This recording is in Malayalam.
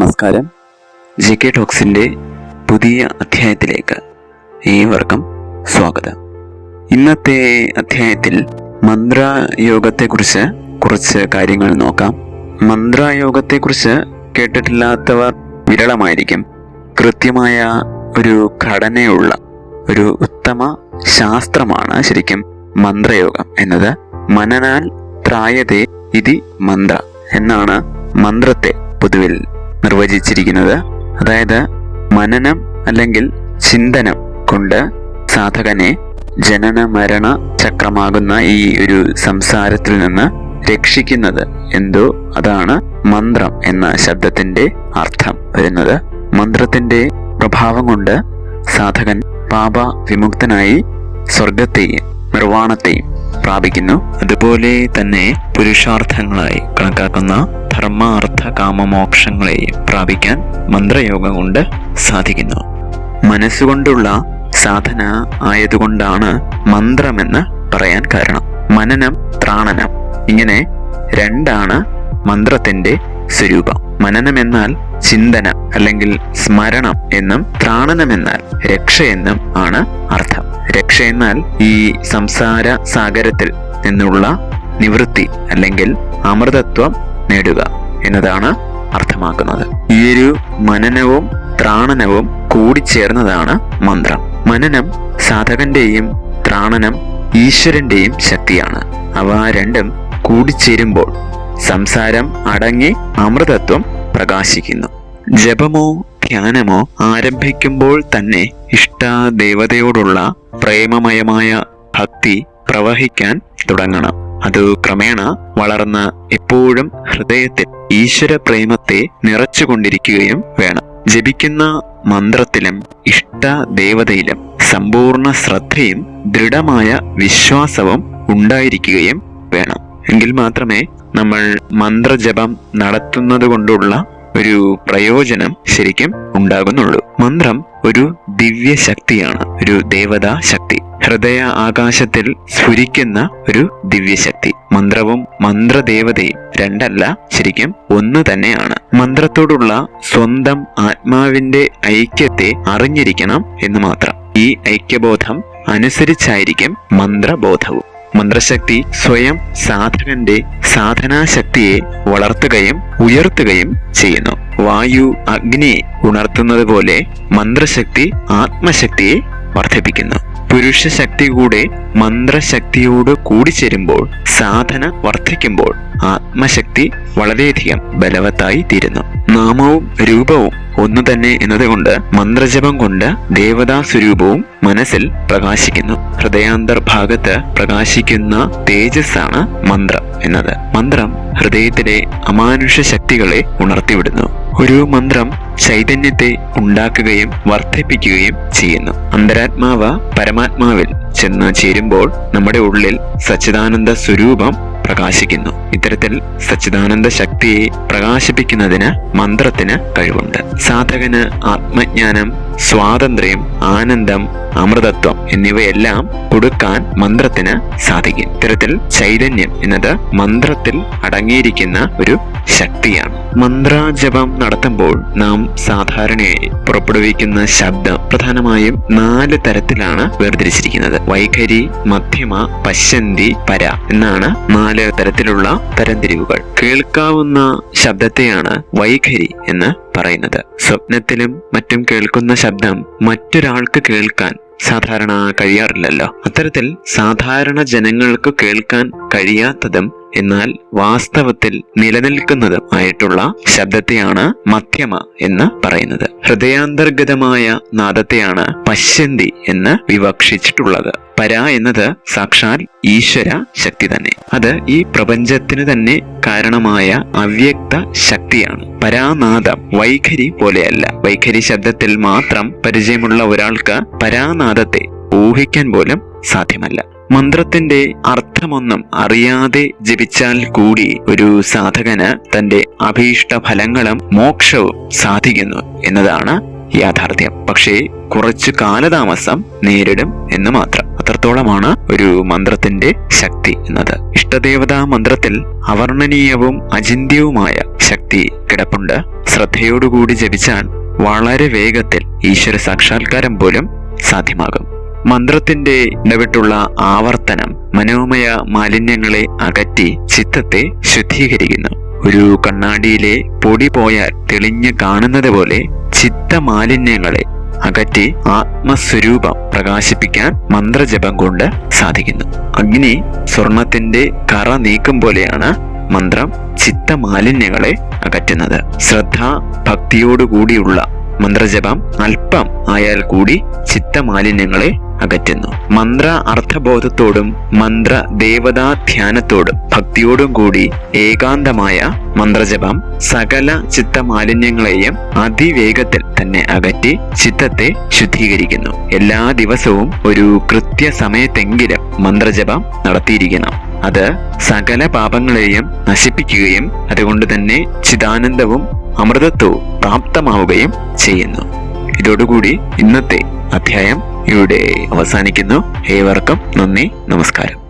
നമസ്കാരം. GK ടോക്സിൻ്റെ പുതിയ അധ്യായത്തിലേക്ക് ഏവർക്കും സ്വാഗതം. ഇന്നത്തെ അധ്യായത്തിൽ മന്ത്രയോഗത്തെക്കുറിച്ച് കുറച്ച് കാര്യങ്ങൾ നോക്കാം. മന്ത്രയോഗത്തെക്കുറിച്ച് കേട്ടിട്ടില്ലാത്തവർ വിരളമായിരിക്കും. കൃത്യമായ ഒരു ഘടനയുള്ള ഒരു ഉത്തമ ശാസ്ത്രമാണ് ശരിക്കും മന്ത്രയോഗം എന്നത്. മനനാൽ ത്രായതേ ഇതി മന്ത്ര എന്നാണ് മന്ത്രത്തെ പൊതുവിൽ നിർവചിച്ചിരിക്കുന്നത്. അതായത് മനനം അല്ലെങ്കിൽ ചിന്തനം കൊണ്ട് സാധകനെ ജനന മരണ ചക്രമാകുന്ന ഈ ഒരു സംസാരത്തിൽ നിന്ന് രക്ഷിക്കുന്നത് എന്തോ അതാണ് മന്ത്രം എന്ന ശബ്ദത്തിന്റെ അർത്ഥം വരുന്നത്. മന്ത്രത്തിന്റെ പ്രഭാവം കൊണ്ട് സാധകൻ പാപ വിമുക്തനായി സ്വർഗത്തെയും നിർവാണത്തെയും പ്രാപിക്കുന്നു. അതുപോലെ തന്നെ പുരുഷാർത്ഥങ്ങളായി കണക്കാക്കുന്ന ധർമ്മ അർത്ഥ കാമമോക്ഷങ്ങളെയും പ്രാപിക്കാൻ മന്ത്രയോഗം കൊണ്ട് സാധിക്കുന്നു. മനസ്സുകൊണ്ടുള്ള സാധന ആയതുകൊണ്ടാണ് മന്ത്രമെന്ന് പറയാൻ കാരണം. മനനം ത്രാണനം ഇങ്ങനെ രണ്ടാണ് മന്ത്രത്തിന്റെ സ്വരൂപം. മനനം എന്നാൽ ചിന്തന അല്ലെങ്കിൽ സ്മരണം എന്നും ത്രാണനം എന്നാൽ രക്ഷ എന്നും ആണ് അർത്ഥം. രക്ഷ എന്നാൽ ഈ സംസാര സാഗരത്തിൽ നിന്നുള്ള നിവൃത്തി അല്ലെങ്കിൽ അമൃതത്വം നേടുക എന്നതാണ് അർത്ഥമാക്കുന്നത്. ഈയൊരു മനനവും ത്രാണനവും കൂടിച്ചേർന്നതാണ് മന്ത്രം. മനനം സാധകന്റെയും ത്രാണനം ഈശ്വരന്റെയും ശക്തിയാണ്. അവ രണ്ടും കൂടിച്ചേരുമ്പോൾ സംസാരം അടങ്ങി അമൃതത്വം പ്രകാശിക്കുന്നു. ജപമോ ധ്യാനമോ ആരംഭിക്കുമ്പോൾ തന്നെ ഇഷ്ടദേവതയോടുള്ള പ്രേമമയമായ ഭക്തി പ്രവഹിക്കാൻ തുടങ്ങണം. അത് ക്രമേണ വളർന്ന് എപ്പോഴും ഹൃദയത്തിൽ ഈശ്വര പ്രേമത്തെ നിറച്ചുകൊണ്ടിരിക്കുകയും വേണം. ജപിക്കുന്ന മന്ത്രത്തിലും ഇഷ്ടദേവതയിലും സമ്പൂർണ്ണ ശ്രദ്ധയും ദൃഢമായ വിശ്വാസവും ഉണ്ടായിരിക്കുകയും വേണം. എങ്കിൽ മാത്രമേ നമ്മൾ മന്ത്രജപം നടത്തുന്നത് കൊണ്ടുള്ള ഒരു പ്രയോജനം ശരിക്കും ഉണ്ടാകുന്നുള്ളൂ. മന്ത്രം ഒരു ദിവ്യ ശക്തിയാണ്, ഒരു ദേവതാ ശക്തി, ഹൃദയ ആകാശത്തിൽ സ്ഫുരിക്കുന്ന ഒരു ദിവ്യശക്തി. മന്ത്രവും മന്ത്രദേവതയും രണ്ടല്ല, ശരിക്കും ഒന്ന് തന്നെയാണ്. മന്ത്രത്തോടുള്ള സ്വന്തം ആത്മാവിന്റെ ഐക്യത്തെ അറിഞ്ഞിരിക്കണം എന്ന് മാത്രം. ഈ ഐക്യബോധം അനുസരിച്ചായിരിക്കും മന്ത്രബോധവും. മന്ത്രശക്തി സ്വയം സാധകന്റെ സാധനാശക്തിയെ വളർത്തുകയും ഉയർത്തുകയും ചെയ്യുന്നു. വായു അഗ്നിയെ ഉണർത്തുന്നത് പോലെ മന്ത്രശക്തി ആത്മശക്തിയെ വർദ്ധിപ്പിക്കുന്നു. പുരുഷശക്തി കൂടെ മന്ത്രശക്തിയോട് കൂടിച്ചേരുമ്പോൾ സാധന വർദ്ധിക്കുമ്പോൾ ആത്മശക്തി വളരെയധികം ബലവത്തായി തീരുന്നു. നാമവും രൂപവും ഒന്നു തന്നെ എന്നതുകൊണ്ട് മന്ത്രജപം കൊണ്ട് ദേവതാ സ്വരൂപവും മനസ്സിൽ പ്രകാശിക്കുന്നു. ഹൃദയാന്തർഭാഗത്ത് പ്രകാശിക്കുന്ന തേജസ്സാണ് മന്ത്രം എന്നത്. മന്ത്രം ഹൃദയത്തിലെ അമാനുഷ ശക്തികളെ ഉണർത്തിവിടുന്നു. ഒരു മന്ത്രം ചൈതന്യത്തെ ഉണ്ടാക്കുകയും വർദ്ധിപ്പിക്കുകയും ചെയ്യുന്നു. അന്തരാത്മാവ് പരമാത്മാവിൽ ചെന്ന് ചേരുമ്പോൾ നമ്മുടെ ഉള്ളിൽ സച്ചിദാനന്ദ സ്വരൂപം പ്രകാശിക്കുന്നു. ഇത്തരത്തിൽ സച്ചിദാനന്ദ ശക്തിയെ പ്രകാശിപ്പിക്കുന്നതിന് മന്ത്രത്തിന് കഴിവുണ്ട്. സാധകന് ആത്മജ്ഞാനം, സ്വാതന്ത്ര്യം, ആനന്ദം, അമൃതത്വം എന്നിവയെല്ലാം കൊടുക്കാൻ മന്ത്രത്തിന് സാധിക്കും. ഇത്തരത്തിൽ ചൈതന്യം എന്നത് മന്ത്രത്തിൽ അടങ്ങിയിരിക്കുന്ന ഒരു ശക്തിയാണ്. മന്ത്രജപം നടത്തുമ്പോൾ നാം സാധാരണയായി പുറപ്പെടുവിക്കുന്ന ശബ്ദം പ്രധാനമായും 4 തരത്തിലാണ് വേർതിരിച്ചിരിക്കുന്നത്. വൈഖരി, മധ്യമ, പശ്യന്തി, പര എന്നാണ് 4 തരത്തിലുള്ള തരംതിരിവുകൾ. കേൾക്കാവുന്ന ശബ്ദത്തെയാണ് വൈഖരി എന്ന് പറയുന്നത്. സ്വപ്നത്തിലും മറ്റും കേൾക്കുന്ന ശബ്ദം മറ്റൊരാൾക്ക് കേൾക്കാൻ സാധാരണ കഴിയാറില്ലല്ലോ. അത്തരത്തിൽ സാധാരണ ജനങ്ങൾക്ക് കേൾക്കാൻ കഴിയാത്തതും എന്നാൽ വാസ്തവത്തിൽ നിലനിൽക്കുന്നതും ആയിട്ടുള്ള ശബ്ദത്തെയാണ് മധ്യമ എന്ന് പറയുന്നത്. ഹൃദയാന്തർഗതമായ നാദത്തെയാണ് പശ്യന്തി എന്ന് വിവക്ഷിച്ചിട്ടുള്ളത്. പര എന്നത് സാക്ഷാൽ ഈശ്വര ശക്തി തന്നെ. അത് ഈ പ്രപഞ്ചത്തിന് തന്നെ കാരണമായ അവ്യക്ത ശക്തിയാണ്. പരാനാദം വൈഖരി പോലെയല്ല. വൈഖരി ശബ്ദത്തിൽ മാത്രം പരിചയമുള്ള ഒരാൾക്ക് പരാനാദത്തെ ഊഹിക്കാൻ പോലും സാധ്യമല്ല. മന്ത്രത്തിന്റെ അർത്ഥമൊന്നും അറിയാതെ ജപിച്ചാൽ കൂടി ഒരു സാധകന് തന്റെ അഭീഷ്ട ഫലങ്ങളും മോക്ഷവും സാധിക്കുന്നു എന്നതാണ് യാഥാർത്ഥ്യം. പക്ഷേ കുറച്ചു കാലതാമസം നേരിടും എന്ന് മാത്രം. അത്രത്തോളമാണ് ഒരു മന്ത്രത്തിന്റെ ശക്തി എന്നത്. ഇഷ്ടദേവതാ മന്ത്രത്തിൽ അവർണ്ണനീയവും അചിന്ത്യവുമായ ശക്തി കിടപ്പുണ്ട്. ശ്രദ്ധയോടുകൂടി ജപിച്ചാൽ വളരെ വേഗത്തിൽ ഈശ്വര സാക്ഷാത്കാരം പോലും സാധ്യമാകും. മന്ത്രത്തിന്റെ ഇടവിട്ടുള്ള ആവർത്തനം മനോമയ മാലിന്യങ്ങളെ അകറ്റി ചിത്തത്തെ ശുദ്ധീകരിക്കുന്നു. ഒരു കണ്ണാടിയിലെ പൊടി പോയാൽ തെളിഞ്ഞു കാണുന്നത് പോലെ ചിത്തമാലിന്യങ്ങളെ അകറ്റി ആത്മസ്വരൂപം പ്രകാശിപ്പിക്കാൻ മന്ത്രജപം കൊണ്ട് സാധിക്കുന്നു. അഗ്നി സ്വർണത്തിന്റെ കറ നീക്കും പോലെയാണ് മന്ത്രം ചിത്തമാലിന്യങ്ങളെ അകറ്റുന്നത്. ശ്രദ്ധ ഭക്തിയോടുകൂടിയുള്ള മന്ത്രജപം അല്പം ആയാൽ കൂടി ചിത്തമാലിന്യങ്ങളെ അകറ്റുന്നു. മന്ത്ര അർത്ഥബോധത്തോടും മന്ത്ര ദേവതാ ധ്യാനത്തോടും ഭക്തിയോടും കൂടി ഏകാന്തമായ മന്ത്രജപം സകല ചിത്തമാലിന്യങ്ങളെയും അതിവേഗത്തിൽ തന്നെ അകറ്റി ചിത്തത്തെ ശുദ്ധീകരിക്കുന്നു. എല്ലാ ദിവസവും ഒരു കൃത്യസമയത്തെങ്കിലും മന്ത്രജപം നടത്തിയിരിക്കണം. അത് സകല പാപങ്ങളെയും നശിപ്പിക്കുകയും അതുകൊണ്ട് തന്നെ ചിദാനന്ദവും അമൃതത്വവും പ്രാപ്തമാവുകയും ചെയ്യുന്നു. ഇതോടുകൂടി ഇന്നത്തെ അധ്യായം ഇവിടെ അവസാനിക്കുന്നു. ഏവർക്കും നന്ദി, നമസ്കാരം.